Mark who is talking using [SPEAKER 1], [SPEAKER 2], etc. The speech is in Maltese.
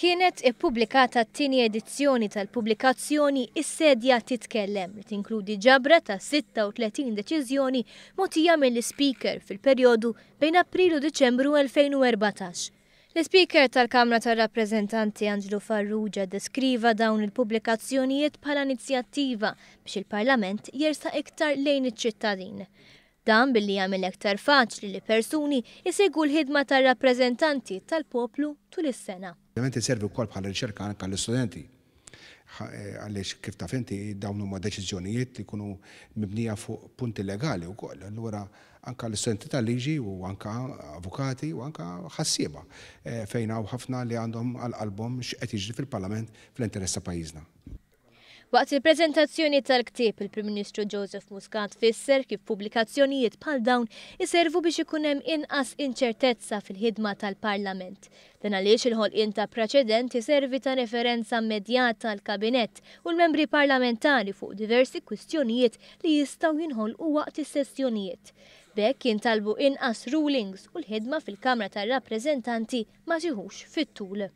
[SPEAKER 1] Kienet ippubblikata t-tieni edizzjoni tal-pubblikazzjoni Is-sedja titkellem li tinkludi ġabra ta' 36 deċiżjoni mogħtija mill-Speaker fil-perjodu bejn April u Diċembru 2014. L-Speaker tal-Kamra tar-Rappreżentanti Angelo Farrugia deskriva dawn il-pubblikazzjonijiet bħala inizjattiva biex il-Parlament jersaq iktar lejn iċ-ċittadin. Dan billi jagħmel iktar faċli li persuni jsegwu l-ħidma tar-rappreżentanti tal-poplu tul is-sena.
[SPEAKER 2] Ovvjament iservi wkoll bħala riċerka anke għall-istudenti. Għaliex kif taf inti dawn huma deċiżjonijiet li jkunu mibnija fuq punti legali wkoll. Allura anke l-istudenti tal-liġi u anke avukati u anke ħassieba fejn hawn ħafna li għandhom għal-qalbhom x'qed jiġri fil-Parlament fl-interess ta' pajjiżna.
[SPEAKER 1] Waqt il-preżentazzjoni tal-ktieb il-Prim Ministru Joseph Muscat fisser kif pubblikazzjonijiet bħal dawn iservu biex ikun hemm inqas inċertezza fil-ħidma tal-Parlament. Dan għaliex il-ħolqien ta' preċedent iservi ta' referenza immedjata għal kabinett u l-membri parlamentari fuq diversi kwistjonijiet li jistgħu jinħolqu waqt is-sessjonijiet. B'hekk jintalbu inqas rulings u l-ħidma fil-Kamra tar-Rappreżentanti ma tieħux fit-tul.